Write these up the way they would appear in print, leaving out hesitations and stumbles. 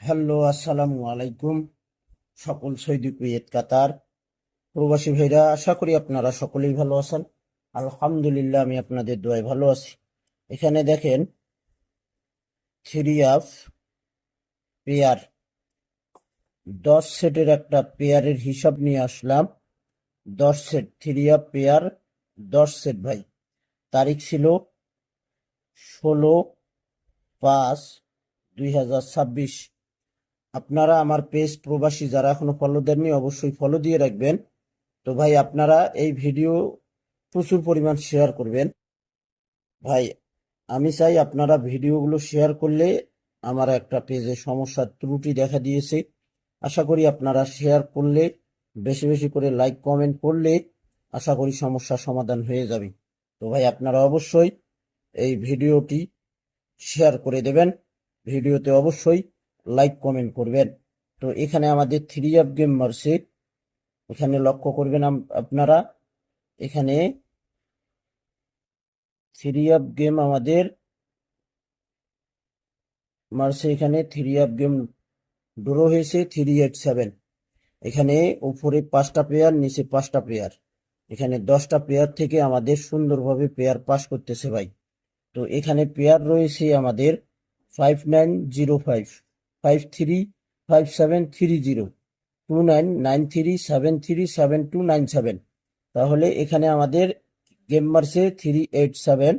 Hello, আসসালামু আলাইকুম। সকল সৌদি কুয়েত কাতার প্রবাসী ভাইরা, আশা করি আপনারা সকলেই ভালো আছেন। আলহামদুলিল্লাহ, আমি আপনাদের দোয়ায় ভালো আছি। এখানে দেখেন, থ্রি অফ পেয়ার 10 সেটের একটা পেয়ারের হিসাব নিয়ে আসলাম। 10 set three of pair, 10 set ভাই। তারিখ ছিল 16/5/2026। আপনারা আমার পেজ প্রবাসী যারা এখনো ফলো দেননি, অবশ্যই ফলো দিয়ে রাখবেন। তো ভাই, আপনারা এই ভিডিও প্রচুর পরিমাণ শেয়ার করবেন ভাই। আমি চাই আপনারা ভিডিওগুলো শেয়ার করলে আমার একটা পেজে সমস্যার ত্রুটি দেখা দিয়েছে। আশা করি আপনারা শেয়ার করলে, বেশি বেশি করে লাইক কমেন্ট করলে আশা করি সমস্যার সমাধান হয়ে যাবে। তো ভাই, আপনারা অবশ্যই এই ভিডিওটি শেয়ার করে দেবেন। ভিডিওতে অবশ্যই লাইক কমেন্ট করবেন। তো এখানে আমাদের থ্রি আপ গেম মারছে। এখানে লক্ষ্য করবেন আপনারা, এখানে থ্রি আপ গেম আমাদের মারছে। এখানে থ্রি আপ গেম ড্র হয়েছে 387। এখানে উপরে 5টা পেয়ার, নিচে 5টা পেয়ার। এখানে 10টা পেয়ার থেকে আমাদের সুন্দরভাবে পেয়ার পাস করতেছে ভাই। তো এখানে পেয়ার রয়েছে আমাদের 5905, 535730, 2993737297। তাহলে এখানে আমাদের গেম মারছে 387।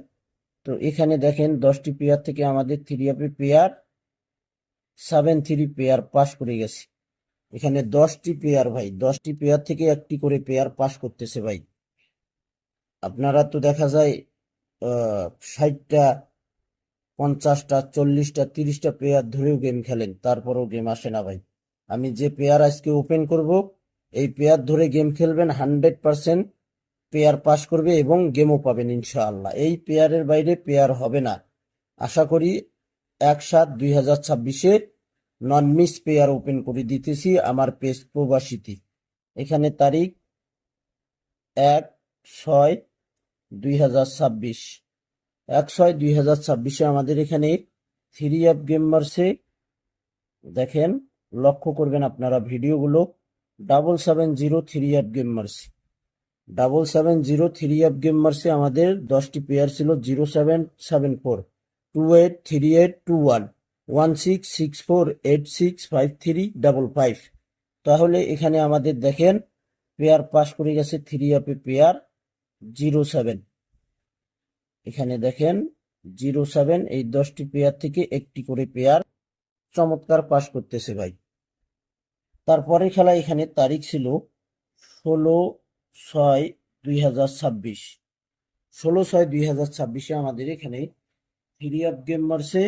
তো এখানে দেখেন, 10টি পেয়ার থেকে আমাদের থ্রি আপে পেয়ার 73 পেয়ার পাস করে গেছে। এখানে 10টি পেয়ার ভাই, 10টি পেয়ার থেকে একটি করে পেয়ার পাস করতেছে ভাই। আপনারা তো দেখা যায় 60টা, 50টা, 40টা, 30টা পেয়ার ধরেও গেম খেলেন, তারপরেও গেম আসে না ভাই। আমি যে পেয়ার আজকে ওপেন করব, এই পেয়ার ধরে গেম খেলবেন, 100% পেয়ার পাস করবে এবং গেমও পাবেন ইনশাআল্লাহ। এই পেয়ারের বাইরে পেয়ার হবে না। আশা করি 1/7/2026-এ নন মিস পেয়ার ওপেন করে দিতেছি আমার পেজ প্রবাসীতে। এখানে তারিখ 1/6/2026, 1/6/2026-এ আমাদের এখানে থ্রি অ্যাপ গেম মারছে। দেখেন, লক্ষ্য করবেন আপনারা ভিডিওগুলো। 770 থ্রি অ্যাপ গেম মারছে। 770 থ্রি অ্যাপ গেম মারছে। আমাদের 10টি পেয়ার ছিল 0774, 28, 38, 21, 16, 64, 86, 53, 55। তাহলে এখানে আমাদের দেখেন পেয়ার পাস করে গেছে থ্রি অ্যাপে পেয়ার 07। এখানে দেখেন 07, এই 10টি পেয়ার থেকে একটি করে পেয়ার চমৎকার পাস করতেছে ভাই। তারপরে খেলা এখানে তারিখ ছিল 16/6/2026। 16/6/2026-এ আমাদের এখানে থ্রি অ্যাপ গেম মারছে।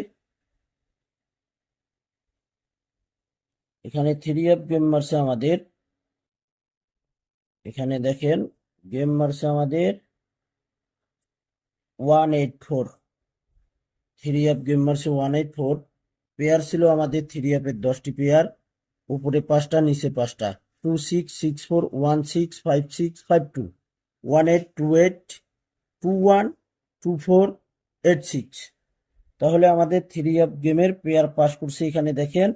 এখানে থ্রি অ্যাপ গেম মারছে আমাদের, এখানে দেখেন গেম মারছে আমাদের 184। থ্রি অ্যাপ গেম মারছে 184। পেয়ার ছিল আমাদের থ্রি অ্যাপের 10টি পেয়ার, উপরে 5টা, নিচে 5টা। 2664, 165652, 1828, 212486। তাহলে আমাদের থ্রি অ্যাপ গেমের পেয়ার পাস করছে। এখানে দেখেন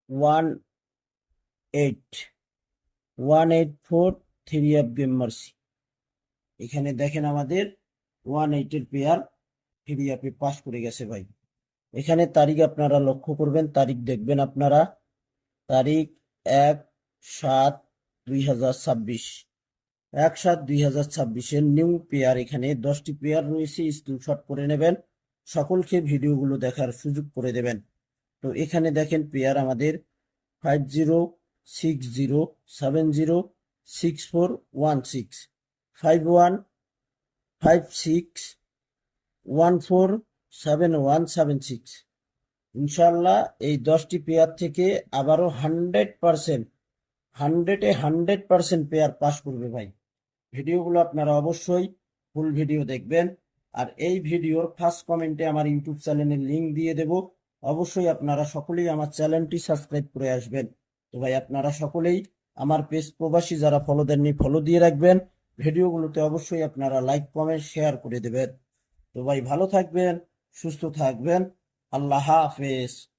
184 থ্রি অ্যাপ গেম মারছি। এখানে দেখেন আমাদের 180 পেয়ার থ্রি অ্যাপে পাস করে গেছে ভাই। এখানে তারিখ আপনারা লক্ষ্য করবেন, তারিখ দেখবেন আপনারা। তারিখ 1/7/2026, 1/7/2026-এর নিউ পেয়ার। এখানে 10টি পেয়ার রয়েছে, স্ক্রিনশট করে নেবেন। সকলকে ভিডিওগুলো দেখার সুযোগ করে দেবেন। তো এখানে দেখেন পেয়ার আমাদের 5060706416, 5156147176। ইনশাল্লাহ এই 10টি পেয়ার থেকে আবারও 100%, 100% পেয়ার পাস করবে ভাই। ভিডিওগুলো আপনারা অবশ্যই ফুল ভিডিও দেখবেন। আর এই ভিডিওর ফার্স্ট কমেন্টে আমার ইউটিউব চ্যানেলের লিঙ্ক দিয়ে দেব। অবশ্যই আপনারা সকলেই আমার চ্যানেলটি সাবস্ক্রাইব করে আসবেন। তো ভাই, আপনারা সকলেই আমার পেজ প্রবাসী যারা ফলো দেননি, ফলো দিয়ে রাখবেন। ভিডিওগুলোতে অবশ্যই আপনারা লাইক কমেন্ট শেয়ার করে দেবেন। তো ভাই, ভালো থাকবেন, সুস্থ থাকবেন। আল্লাহ হাফেজ।